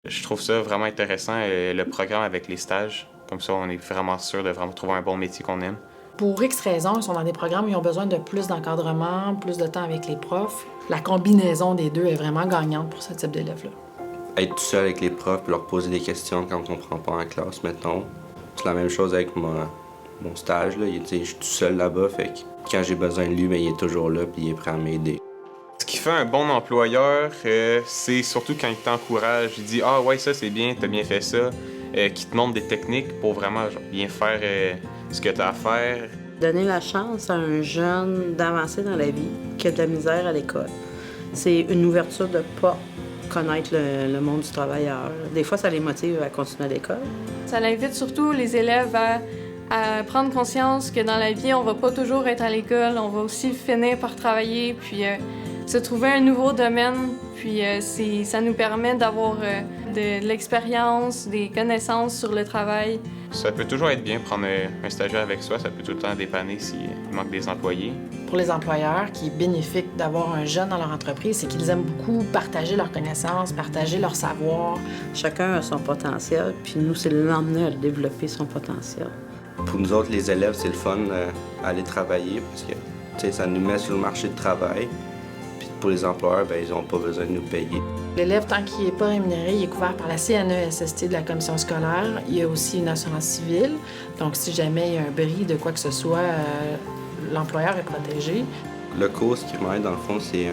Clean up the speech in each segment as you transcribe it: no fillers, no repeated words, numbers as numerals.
Je trouve ça vraiment intéressant, le programme avec les stages. Comme ça, on est vraiment sûr de vraiment trouver un bon métier qu'on aime. Pour X raisons, ils sont dans des programmes où ils ont besoin de plus d'encadrement, plus de temps avec les profs. La combinaison des deux est vraiment gagnante pour ce type d'élèves-là. Être tout seul avec les profs et leur poser des questions quand on ne comprend pas en classe, mettons. C'est la même chose avec mon stage. Là. Je suis tout seul là-bas, fait que quand j'ai besoin de lui, il est toujours là et il est prêt à m'aider. Ce qui fait un bon employeur, c'est surtout quand il t'encourage. Il dit « Ah ouais, ça c'est bien, t'as bien fait ça », qui te montre des techniques pour vraiment bien faire ce que t'as à faire. Donner la chance à un jeune d'avancer dans la vie, qui a de la misère à l'école, c'est une ouverture de pas connaître le monde du travailleur. Des fois, ça les motive à continuer à l'école. Ça invite surtout les élèves à prendre conscience que dans la vie, on va pas toujours être à l'école, on va aussi finir par travailler, puis se trouver un nouveau domaine, puis ça nous permet d'avoir de l'expérience, des connaissances sur le travail. Ça peut toujours être bien prendre un stagiaire avec soi, ça peut tout le temps dépanner s'il manque des employés. Pour les employeurs qui bénéficient d'avoir un jeune dans leur entreprise, c'est qu'ils aiment beaucoup partager leurs connaissances, partager leur savoir. Chacun a son potentiel, puis nous, c'est l'emmener à développer son potentiel. Pour nous autres, les élèves, c'est le fun aller travailler parce que ça nous met sur le marché de travail. Puis pour les employeurs, ils n'ont pas besoin de nous payer. L'élève, tant qu'il n'est pas rémunéré, il est couvert par la CNESST de la commission scolaire. Il y a aussi une assurance civile. Donc, si jamais il y a un bris de quoi que ce soit, l'employeur est protégé. Le cours, ce qui m'aide, dans le fond, c'est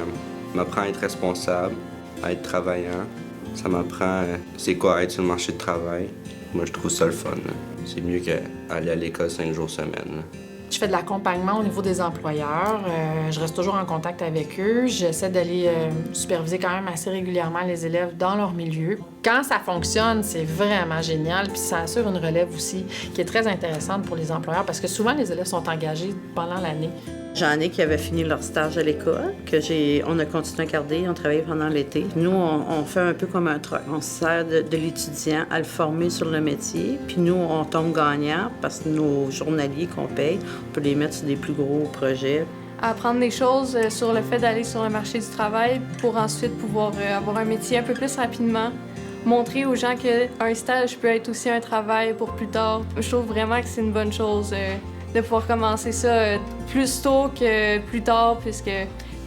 m'apprend à être responsable, à être travaillant. Ça m'apprend c'est quoi être sur le marché de travail. Moi, je trouve ça le fun. C'est mieux qu'aller à l'école 5 jours semaine. Je fais de l'accompagnement au niveau des employeurs. Je reste toujours en contact avec eux. J'essaie d'aller superviser quand même assez régulièrement les élèves dans leur milieu. Quand ça fonctionne, c'est vraiment génial. Puis ça assure une relève aussi qui est très intéressante pour les employeurs parce que souvent, les élèves sont engagés pendant l'année. J'en ai qui avaient fini leur stage à l'école, on a continué à garder, on travaillait pendant l'été. Nous, on fait un peu comme un truc. On se sert de l'étudiant à le former sur le métier, puis nous, on tombe gagnant parce que nos journaliers qu'on paye, on peut les mettre sur des plus gros projets. Apprendre des choses sur le fait d'aller sur le marché du travail pour ensuite pouvoir avoir un métier un peu plus rapidement. Montrer aux gens qu'un stage peut être aussi un travail pour plus tard. Je trouve vraiment que c'est une bonne chose de pouvoir commencer ça plus tôt que plus tard, puisque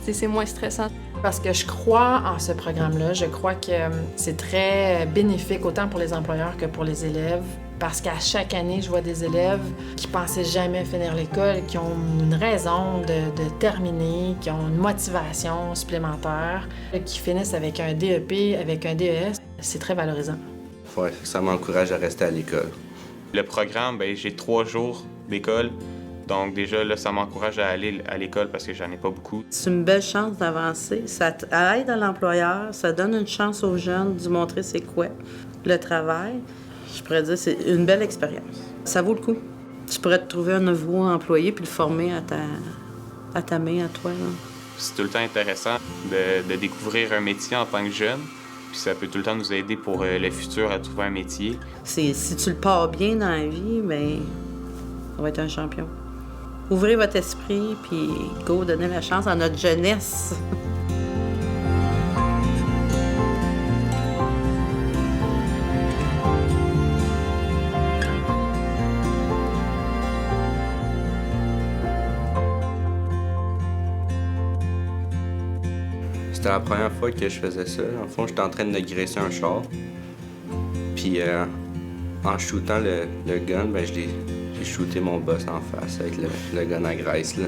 c'est moins stressant. Parce que je crois en ce programme-là. Je crois que c'est très bénéfique autant pour les employeurs que pour les élèves. Parce qu'à chaque année, je vois des élèves qui pensaient jamais finir l'école, qui ont une raison de terminer, qui ont une motivation supplémentaire, qui finissent avec un DEP, avec un DES. C'est très valorisant. Ouais, ça m'encourage à rester à l'école. Le programme, j'ai 3 jours d'école. Donc déjà, là, ça m'encourage à aller à l'école parce que j'en ai pas beaucoup. C'est une belle chance d'avancer. Ça aide à l'employeur, ça donne une chance aux jeunes de montrer c'est quoi le travail. Je pourrais dire c'est une belle expérience. Ça vaut le coup. Tu pourrais te trouver un nouveau employé puis le former à ta main, à toi. Là. C'est tout le temps intéressant de découvrir un métier en tant que jeune. Puis ça peut tout le temps nous aider pour le futur à trouver un métier. Si tu le pars bien dans la vie, bien, on va être un champion. Ouvrez votre esprit, puis go, donnez la chance à notre jeunesse. C'était la première fois que je faisais ça. En fond, j'étais en train de graisser un char. Puis en shootant le gun, j'ai shooté mon boss en face avec le gun à graisse. Là.